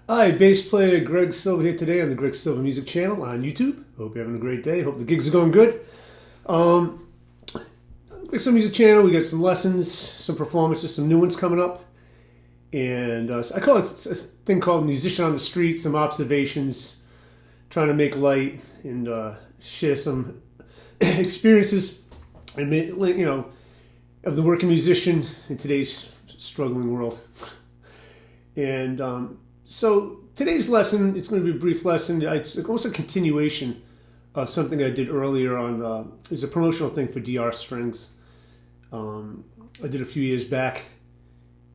Hi, bass player Greg Silva here today on the Greg Silva Music Channel on YouTube. Hope you're having a great day. Hope the gigs are going good. Greg Silva Music Channel, we got some lessons, some performances, some new ones coming up. And I call it a thing called Musician on the Street, some observations, trying to make light and share some experiences and of the working musician in today's struggling world. And so today's lesson, it's going to be a brief lesson. It's almost a continuation of something I did earlier on. It was a promotional thing for DR strings. I did a few years back,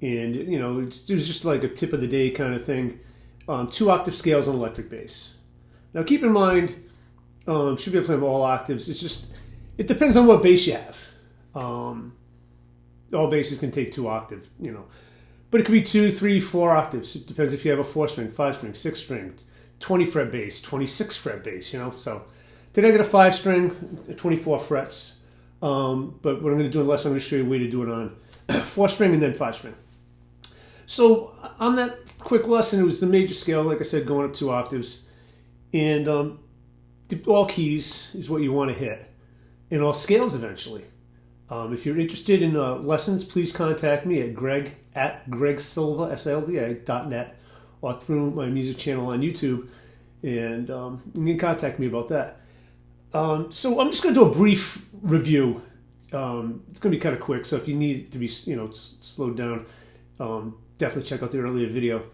and it was just like a tip of the day kind of thing. 2 octave scales on electric bass. Now keep in mind, should be able to play them all octaves. It depends on what bass you have. All basses can take 2 octaves, but it could be 2, 3, 4 octaves. It depends if you have a 4-string, 5-string, 6-string, 20 fret bass, 26 fret bass. So today I got a 5-string, 24 frets. But what I'm going to do in the lesson, I'm going to show you a way to do it on 4-string and then 5-string. So on that quick lesson, it was the major scale, like I said, going up 2 octaves. And all keys is what you want to hit, and all scales eventually. If you're interested in lessons, please contact me at greg@gregsilva.net or through my music channel on YouTube, and you can contact me about that. So I'm just going to do a brief review. It's going to be kind of quick, so if you need to be slowed down, definitely check out the earlier video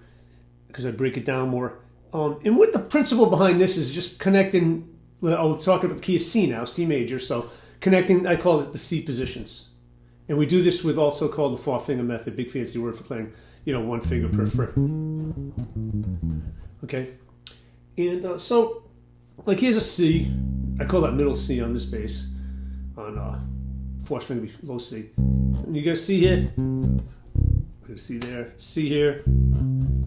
because I break it down more. And what the principle behind this is just connecting. I'll talk about the key of C now, C major. So connecting, I call it the C positions. And we do this with also called the 4-finger method, big fancy word for playing, 1 finger per fret. Okay? And so, like here's a C. I call that middle C on this bass. On 4-string would be low C. And you got a C here. Got a C there. C here.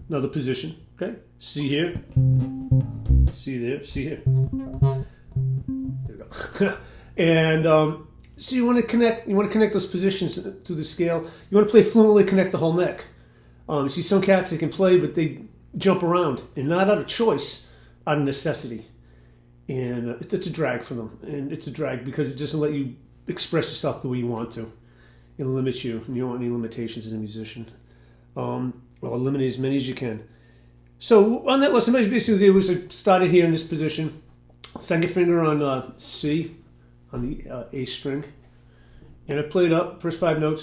Another position. Okay? C here. C there. C here. There we go. And so you want to connect those positions to the scale. You want to play fluently, connect the whole neck. You see some cats that can play, but they jump around, and not out of choice, out of necessity. And it's a drag for them. And it's a drag because it doesn't let you express yourself the way you want to. It limits you, and you don't want any limitations as a musician. Eliminate as many as you can. So on that lesson, basically it was I started here in this position, second finger on C, on the A string, and I played up first 5 notes.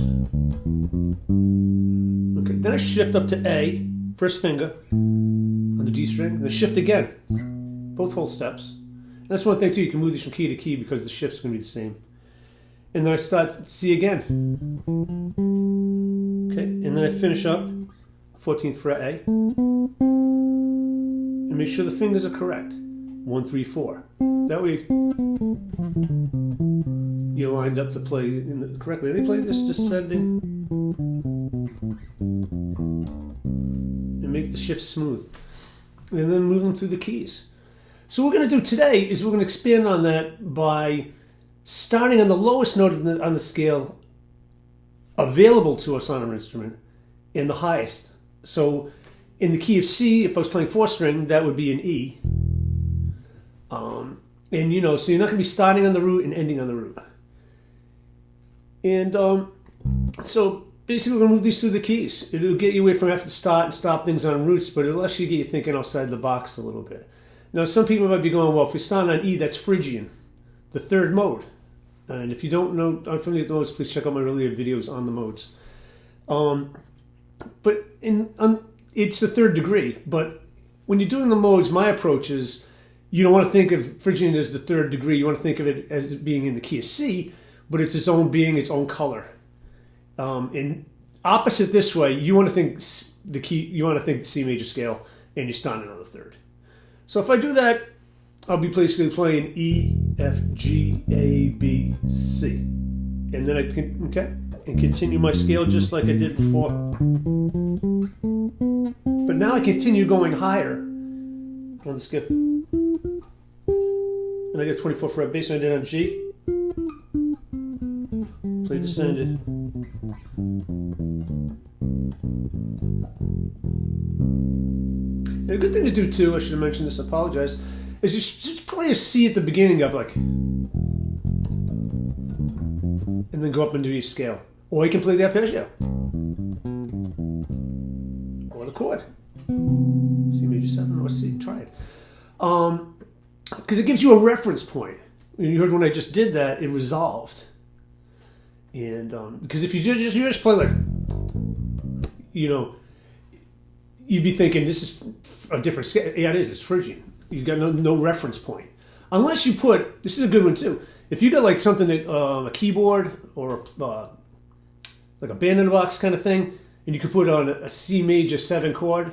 Okay, then I shift up to A, first finger on the D string, and I shift again, both whole steps. And that's one thing too, you can move these from key to key because the shift's going to be the same. And then I start C again. Okay, and then I finish up 14th fret A, and make sure the fingers are correct. 1, 3, 4. That way you're lined up to play correctly. They play this descending and make the shift smooth. And then move them through the keys. So what we're going to do today is we're going to expand on that by starting on the lowest note on the scale available to us on our instrument and the highest. So in the key of C, if I was playing 4-string, that would be an E. And so you're not going to be starting on the root and ending on the root. And so basically we're going to move these through the keys. It'll get you away from having to start and stop things on roots, but it'll actually get you thinking outside the box a little bit. Now some people might be going, well, if we start on E, that's Phrygian, the 3rd mode. And if you don't know, I'm familiar with the modes, please check out my earlier videos on the modes. But it's the 3rd degree. But when you're doing the modes, my approach is you don't want to think of Phrygian as the 3rd degree. You want to think of it as being in the key of C, but it's its own being, its own color. And opposite this way, you want to think the C major scale, and you're starting on the 3rd. So if I do that, I'll be basically playing E, F, G, A, B, C. And then I can, and continue my scale just like I did before. But now I continue going higher on the skip. And I get 24 fret bass, and I did on G. Play descended. And a good thing to do too, I should have mentioned this, I apologize, is just play a C at the beginning of like, and then go up into each scale. Or you can play the arpeggio. Or the chord. C major 7 or C, try it. Because it gives you a reference point. You heard when I just did that, it resolved. And because if you just play like, you'd be thinking this is a different scale. Yeah, it is. It's Phrygian. You've got no reference point. Unless you put, this is a good one too. If you got like something that, a keyboard or like a band in a box kind of thing, and you could put on a C major 7 chord,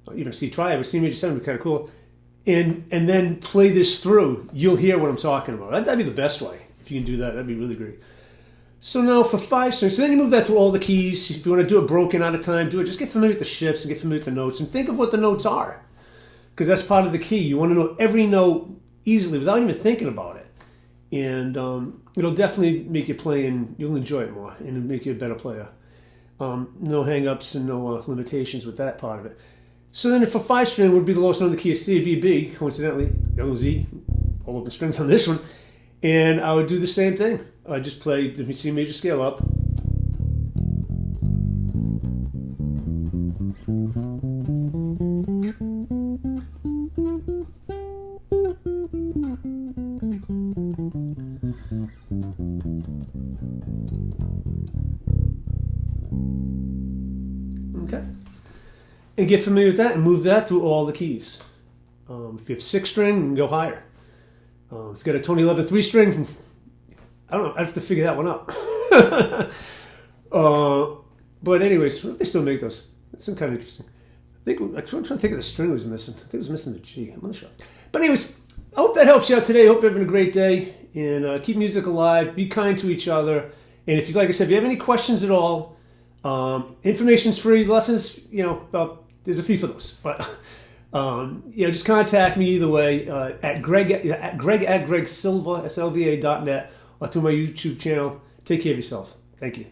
or even a C triad, but C major 7 would be kind of cool, and then play this through, you'll hear what I'm talking about. That'd be the best way. If you can do that, that'd be really great. So now for 5 strings, so then you move that through all the keys. If you want to do it broken out of time, do it. Just get familiar with the shifts and get familiar with the notes and think of what the notes are. Because that's part of the key. You want to know every note easily without even thinking about it. And it'll definitely make you play and you'll enjoy it more and it'll make you a better player. No hang-ups and no limitations with that part of it. So then for 5 string would be the lowest note in the key of C, B, B, coincidentally, yellow Z, all open strings on this one. And I would do the same thing. I just play the C major scale up. Okay. And get familiar with that and move that through all the keys. If you have 6 string, you can go higher. If you've got a Tony 11 3 string, I don't know, I have to figure that one out. But anyways, what if they still make those? That's some kind of interesting. I'm trying to think of the string was missing. I think it was missing the G. I'm not sure. But anyways, I hope that helps you out today. I hope you're having a great day. And keep music alive. Be kind to each other. And if you, like I said, if you have any questions at all, information's free. Lessons, there's a fee for those. But just contact me either way at Greg Silva, SLVA.net, or through my YouTube channel. Take care of yourself. Thank you.